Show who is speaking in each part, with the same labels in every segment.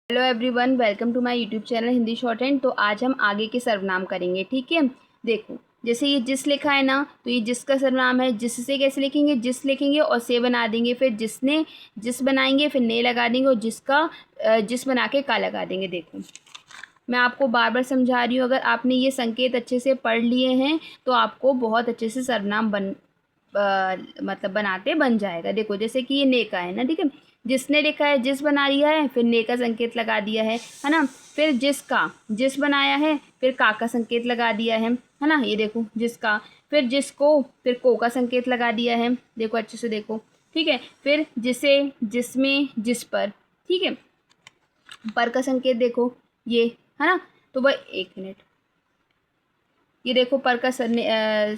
Speaker 1: Hello everyone, welcome to my YouTube channel Hindi shorthand. तो आज हम आगे के सर्वनाम करेंगे। ठीक है, देखो जैसे ये जिस लिखा है ना, तो ये जिसका सर्वनाम है। जिससे कैसे लिखेंगे? जिस लिखेंगे और से बना देंगे, फिर जिसने जिस बनाएंगे, फिर ने लगा देंगे और जिसका जिस बना के का लगा देंगे। देखो मैं आपको बार बार समझा रही हूँ, अगर आपने ये संकेत अच्छे से पढ़ लिए हैं तो आपको बहुत अच्छे से सर्वनाम मतलब बनाते बन जाएगा। देखो जैसे कि ये ने का है ना, ठीक है, जिसने लिखा है जिस बना दिया है, फिर ने का संकेत लगा दिया है ना। फिर जिसका जिस बनाया है, फिर का संकेत लगा दिया है ना। ये देखो जिसका, फिर जिसको, फिर को का संकेत लगा दिया है। देखो अच्छे से देखो, ठीक है। फिर जिसे, जिसमें, जिस पर, ठीक है। पर का संकेत देखो ये, है ना। तो वह एक मिनट, ये देखो पर का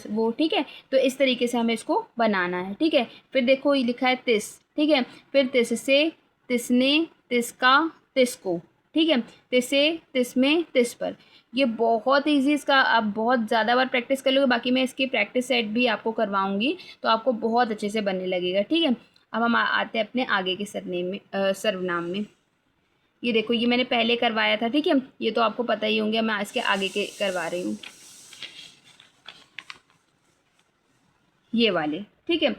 Speaker 1: वो, ठीक है। तो इस तरीके से हमें इसको बनाना है, ठीक है। फिर देखो ये लिखा है तिस, ठीक है। फिर तिस से, तिसने, तिसका, तिसको, ठीक है। तिसे, तिसमें, तिस पर। ये बहुत इजी, इसका आप बहुत ज़्यादा बार प्रैक्टिस कर लोगे। बाकी मैं इसकी प्रैक्टिस सेट भी आपको करवाऊंगी, तो आपको बहुत अच्छे से बनने लगेगा, ठीक है। अब हम आते हैं अपने आगे के सरनेम में, सर्वनाम में। ये देखो ये मैंने पहले करवाया था, ठीक है। ये तो आपको पता ही होंगे, मैं इसके आगे के करवा रही हूँ, ये वाले, ठीक है।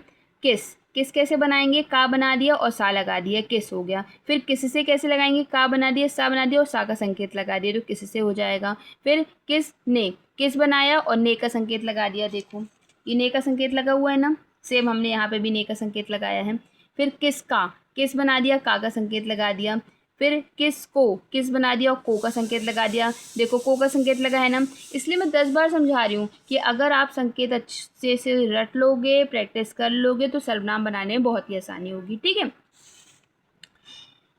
Speaker 1: किस, किस कैसे बनाएंगे? का बना दिया और सा लगा दिया, किस हो गया। फिर किस से कैसे लगाएंगे? का बना दिया, सा बना दिया और सा का संकेत लगा दिया, तो किस से हो जाएगा। फिर किस ने, किस बनाया और ने का संकेत लगा दिया। देखो ये ने का संकेत लगा हुआ है ना, सेम हमने यहाँ पे भी ने का संकेत लगाया है। फिर किसका, किस बना दिया, का संकेत लगा दिया। फिर किस को, किस बना दिया और को का संकेत लगा दिया। देखो को का संकेत लगा है ना, इसलिए मैं 10 बार समझा रही हूँ कि अगर आप संकेत अच्छे से रट लोगे, प्रैक्टिस कर लोगे, तो सर्वनाम बनाने में बहुत ही आसानी होगी, ठीक है।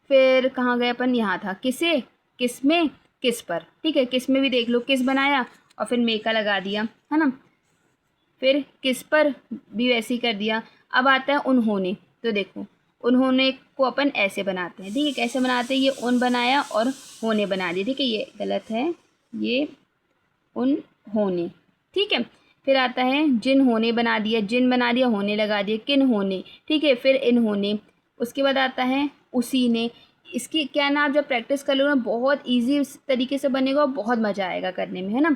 Speaker 1: फिर कहाँ गए अपन? यहाँ था किसे, किस में, किस पर, ठीक है। किस में भी देख लो, किस बनाया और फिर में का लगा दिया, है ना। फिर किस पर भी वैसे ही कर दिया। अब आता है उन्होंने, तो देखो उन्होंने को अपन ऐसे बनाते हैं, ठीक है। कैसे बनाते हैं? ये उन बनाया और होने बना दिया, ठीक है। ये गलत है, ये उन्होंने, ठीक है। फिर आता है जिन्होंने बना दिया, जिन बना दिया, होने लगा दिया, किन होने, ठीक है। फिर इन्होंने, उसके बाद आता है उसी ने। इसकी क्या ना, आप जब प्रैक्टिस कर लो ना, बहुत इजी तरीके से बनेगा और बहुत मज़ा आएगा करने में, है ना।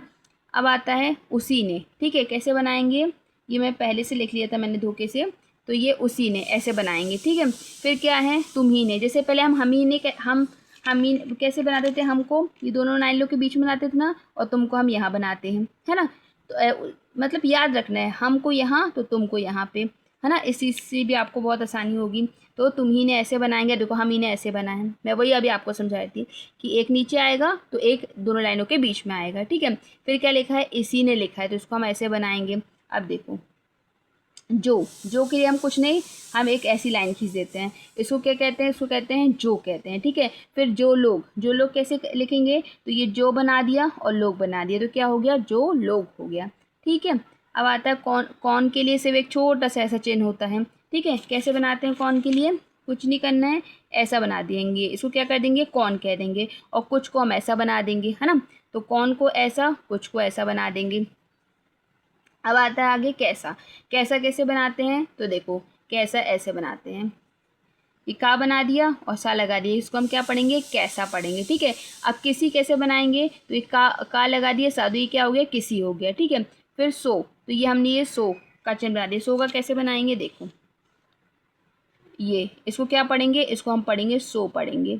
Speaker 1: अब आता है उसी ने, ठीक है। कैसे बनाएंगे? ये मैं पहले से लिख लिया था मैंने धोखे से, तो ये उसी ने ऐसे बनाएंगे, ठीक है। फिर क्या है? तुम ही ने। जैसे पहले हम ही ने, हम ही कैसे बनाते थे? हमको ये दोनों लाइनों के बीच में बनाते थे ना, और तुमको हम यहाँ बनाते हैं, है ना। तो मतलब याद रखना है, हमको यहाँ तो तुमको यहाँ पे, है ना। इसी से भी आपको बहुत आसानी होगी। तो तुम ही ने ऐसे बनाएंगे, देखो हम ही ने ऐसे बना है। मैं वही अभी आपको समझाई थी कि एक नीचे आएगा तो एक दोनों लाइनों के बीच में आएगा, ठीक है। फिर क्या लिखा है? इसी ने लिखा है, तो इसको हम ऐसे बनाएंगे। अब देखो जो के लिए हम कुछ नहीं, हम एक ऐसी लाइन खींच देते हैं। इसको क्या कहते हैं? इसको कहते हैं जो कहते हैं, ठीक है। फिर जो लोग कैसे लिखेंगे? तो ये जो बना दिया और लोग बना दिया, तो क्या हो गया? जो लोग हो गया, ठीक है। अब आता है कौन, कौन के लिए सिर्फ एक छोटा सा ऐसा चिन्ह होता है, ठीक है। कैसे बनाते हैं कौन के लिए? कुछ नहीं करना है, ऐसा बना देंगे। इसको क्या कर देंगे? कौन कह देंगे। और कुछ को हम ऐसा बना देंगे, है ना। तो कौन को ऐसा, कुछ को ऐसा बना देंगे। अब आता है आगे कैसा। कैसा कैसे बनाते हैं? तो देखो कैसा ऐसे बनाते हैं, ये का बना दिया और सा लगा दिया, इसको हम क्या पढ़ेंगे? कैसा पढ़ेंगे, ठीक है। अब किसी कैसे बनाएंगे? तो ये का लगा दिया, सा, तो ये क्या हो गया? किसी हो गया, ठीक है। फिर सो, तो ये हमने ये सो का चिन्ह बना दिया। सो का कैसे बनाएंगे? देखो ये, इसको क्या पढ़ेंगे? इसको हम पढ़ेंगे सो पढ़ेंगे,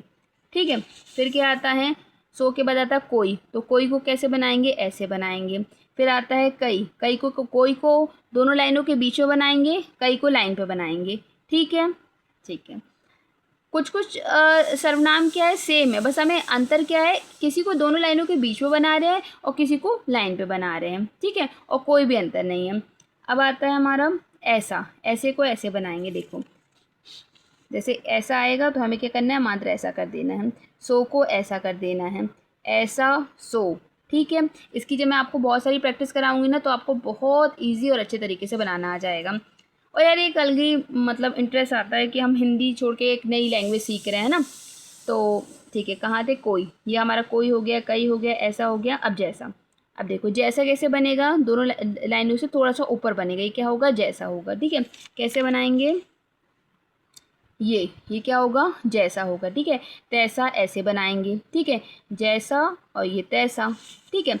Speaker 1: ठीक है। फिर क्या आता है? सो के बाद आता है कोई, तो कोई को कैसे बनाएंगे? ऐसे बनाएंगे। फिर आता है कई, कई को कोई को दोनों लाइनों के बीच में बनाएंगे, कई को लाइन पे बनाएंगे, ठीक है। ठीक है, कुछ कुछ सर्वनाम क्या है? सेम है, बस हमें अंतर क्या है? किसी को दोनों लाइनों के बीच में बना रहे हैं और किसी को लाइन पे बना रहे हैं, ठीक है। और कोई भी अंतर नहीं है। अब आता है हमारा ऐसा, ऐसे को ऐसे बनाएंगे। देखो जैसे ऐसा आएगा तो हमें क्या करना है? मात्र ऐसा कर देना है। सो को ऐसा कर देना है, ऐसा सो, ठीक है। इसकी जब मैं आपको बहुत सारी प्रैक्टिस कराऊंगी ना, तो आपको बहुत इजी और अच्छे तरीके से बनाना आ जाएगा। और यार एक अलग ही मतलब इंटरेस्ट आता है कि हम हिंदी छोड़ के एक नई लैंग्वेज सीख रहे हैं ना। तो ठीक है, कहाँ थे? कोई, ये हमारा कोई हो गया, कई हो गया, ऐसा हो गया। अब जैसा, अब देखो जैसा कैसे बनेगा? दोनों लाइनों से थोड़ा सा ऊपर बनेगा, ये क्या होगा? जैसा होगा, ठीक है। कैसे बनाएंगे? ये क्या होगा, जैसा होगा, ठीक है। तैसा ऐसे बनाएंगे, ठीक है, जैसा और ये तैसा, ठीक है।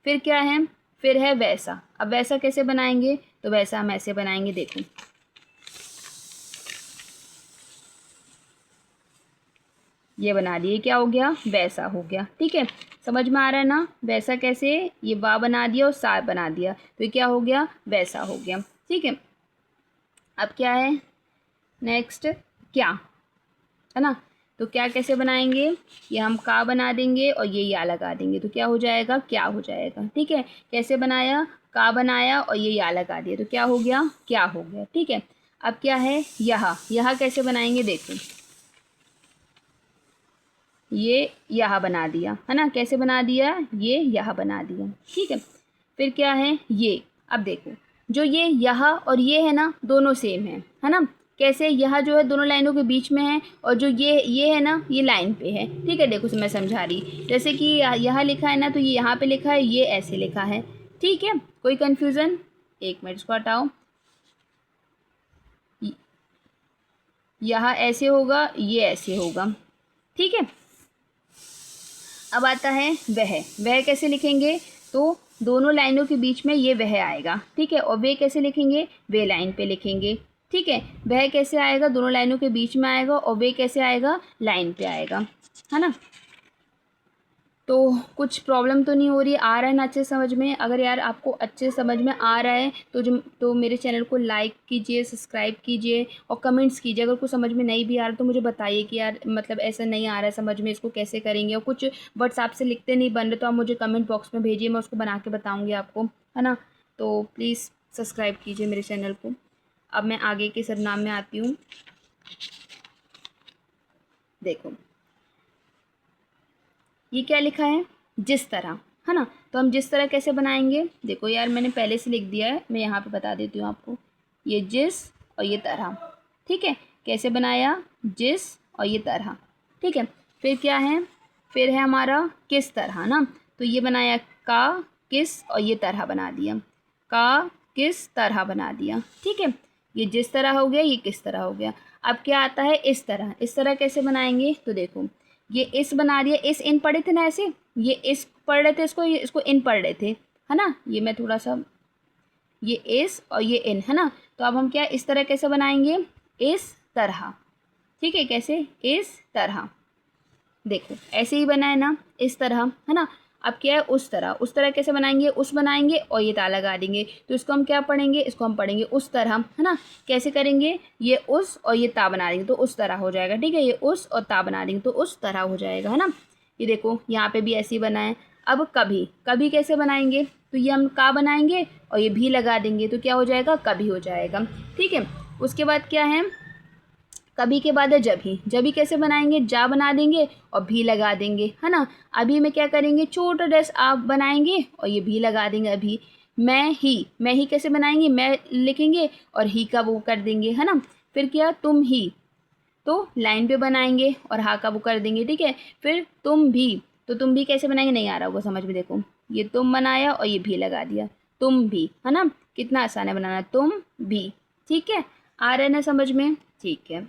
Speaker 1: फिर क्या है, फिर है वैसा। अब वैसा कैसे बनाएंगे, तो वैसा हम ऐसे बनाएंगे, देखो ये बना दिए, क्या हो गया, वैसा हो गया, ठीक है। समझ में आ रहा है ना, वैसा कैसे, ये वा बना दिया और सा बना दिया, तो ये क्या हो गया, वैसा हो गया, ठीक है। अब क्या है नेक्स्ट, क्या, है ना। तो क्या कैसे बनाएंगे, ये हम का बना देंगे और ये या लगा देंगे, तो क्या हो जाएगा, क्या हो जाएगा, ठीक है। कैसे बनाया, का बनाया और ये या लगा दिया, तो क्या हो गया, क्या हो गया, ठीक है। अब क्या है, यह कैसे बनाएंगे, देखो ये यह बना दिया, है ना, कैसे बना दिया, ये यह बना दिया, ठीक है। फिर क्या है, ये, अब देखो जो ये यह और ये है ना, दोनों सेम है ना। कैसे, यह जो है दोनों लाइनों के बीच में है, और जो ये है ना, ये लाइन पे है, ठीक है। देखो मैं समझा रही, जैसे कि यह लिखा है ना, तो ये यहाँ पे लिखा है, ये ऐसे लिखा है, ठीक है। कोई कन्फ्यूज़न, एक मिनट इसको हटाओ, यह ऐसे होगा, ये ऐसे होगा, ठीक है। अब आता है वह कैसे लिखेंगे, तो दोनों लाइनों के बीच में ये वह आएगा, ठीक है। और वे कैसे लिखेंगे, वे लाइन पे लिखेंगे, ठीक है। वह कैसे आएगा, दोनों लाइनों के बीच में आएगा, और वे कैसे आएगा, लाइन पे आएगा, है ना। तो कुछ प्रॉब्लम तो नहीं हो रही, आ रहा है ना अच्छे समझ में। अगर यार आपको अच्छे समझ में आ रहा है तो मेरे चैनल को लाइक कीजिए, सब्सक्राइब कीजिए और कमेंट्स कीजिए। अगर कुछ समझ में नहीं भी आ रहा तो मुझे बताइए कि यार मतलब ऐसा नहीं आ रहा है समझ में, इसको कैसे करेंगे। और कुछ वर्ड्स आपसे लिखते नहीं बन रहे तो आप मुझे कमेंट बॉक्स में भेजिए, मैं उसको बना के बताऊँगी आपको, है ना। तो प्लीज़ सब्सक्राइब कीजिए मेरे चैनल को। अब मैं आगे के सरनाम में आती हूँ। देखो ये क्या लिखा है, जिस तरह, है ना। तो हम जिस तरह कैसे बनाएंगे, देखो यार मैंने पहले से लिख दिया है, मैं यहाँ पे बता देती हूँ आपको। ये जिस और ये तरह, ठीक है। कैसे बनाया, जिस और ये तरह, ठीक है। फिर क्या है, फिर है हमारा किस तरह ना, तो ये बनाया का, किस और ये तरह बना दिया, का किस तरह बना दिया, ठीक है। ये जिस तरह हो गया, ये किस तरह हो गया। अब क्या आता है, इस तरह कैसे बनाएंगे, तो देखो ये इस बना दिया, इस इन पढ़े थे ना ऐसे, ये इस पढ़ रहे थे इसको इन पढ़ रहे थे, है ना। ये मैं थोड़ा सा, ये इस और ये इन, है ना। तो अब हम क्या इस तरह कैसे बनाएंगे, इस तरह, ठीक है। कैसे, इस तरह, देखो ऐसे ही बना है ना, इस तरह, है ना। अब क्या है, उस तरह कैसे बनाएंगे, उस बनाएंगे और ये ता लगा देंगे, तो इसको हम क्या पढ़ेंगे, इसको हम पढ़ेंगे उस तरह, है ना। कैसे करेंगे, ये उस और ये ता बना देंगे तो उस तरह हो जाएगा, ठीक है। ये उस और ता बना देंगे तो उस तरह हो जाएगा, है ना। ये देखो यहाँ पे भी ऐसे ही बना है। अब कभी, कभी कैसे बनाएंगे, तो ये हम का बनाएंगे और ये भी लगा देंगे तो क्या हो जाएगा, कभी हो जाएगा, ठीक है। उसके बाद क्या है, कभी के बाद है जभी, जभी कैसे बनाएंगे, जा बना देंगे और भी लगा देंगे, है ना। अभी में क्या करेंगे, छोटा डैश आप बनाएंगे और ये भी लगा देंगे। अभी मैं ही कैसे बनाएंगे, मैं लिखेंगे और ही का वो कर देंगे, है ना। फिर क्या, तुम ही, तो लाइन पे बनाएंगे और हा का वो कर देंगे, ठीक है। फिर तुम भी, तो तुम भी कैसे बनाएंगे, नहीं आ रहा होगा समझ में, देखो ये तुम बनाया और ये भी लगा दिया, तुम भी, है ना। कितना आसान है बनाना, तुम भी, ठीक है। आ रहा है ना समझ में, ठीक है।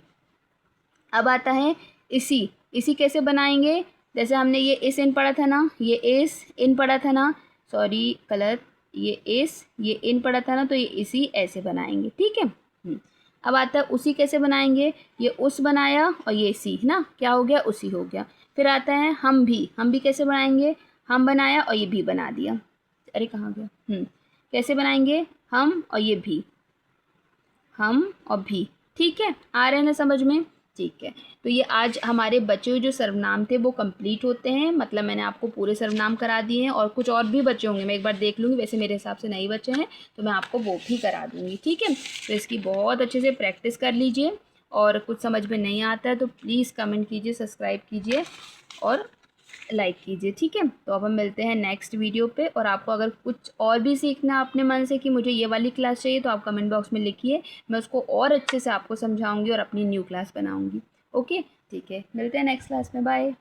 Speaker 1: अब आता है इसी कैसे बनाएंगे, जैसे हमने ये इस इन पढ़ा था ना, ये इस इन पढ़ा था ना, सॉरी गलत, ये इन पढ़ा था ना, तो ये इसी ऐसे बनाएंगे, ठीक है। अब आता है उसी कैसे बनाएंगे, ये उस बनाया और ये सी, ना क्या हो गया, उसी हो गया। फिर आता है हम भी कैसे बनाएंगे, हम बनाया और ये भी बना दिया, अरे कहाँ गया, कैसे बनाएंगे, हम और ये भी, हम और भी, ठीक है। आ रहे हैं ना समझ में, ठीक है। तो ये आज हमारे बचे हुए जो सर्वनाम थे वो कंप्लीट होते हैं, मतलब मैंने आपको पूरे सर्वनाम करा दिए हैं, और कुछ और भी बचे होंगे, मैं एक बार देख लूँगी, वैसे मेरे हिसाब से नहीं बचे हैं तो मैं आपको वो भी करा दूँगी, ठीक है। तो इसकी बहुत अच्छे से प्रैक्टिस कर लीजिए, और कुछ समझ में नहीं आता है तो प्लीज़ कमेंट कीजिए, सब्सक्राइब कीजिए और लाइक कीजिए, ठीक है। तो अब हम मिलते हैं नेक्स्ट वीडियो पे, और आपको अगर कुछ और भी सीखना अपने मन से कि मुझे ये वाली क्लास चाहिए तो आप कमेंट बॉक्स में लिखिए, मैं उसको और अच्छे से आपको समझाऊंगी और अपनी न्यू क्लास बनाऊंगी। ओके, ठीक है, मिलते हैं नेक्स्ट क्लास में, बाय।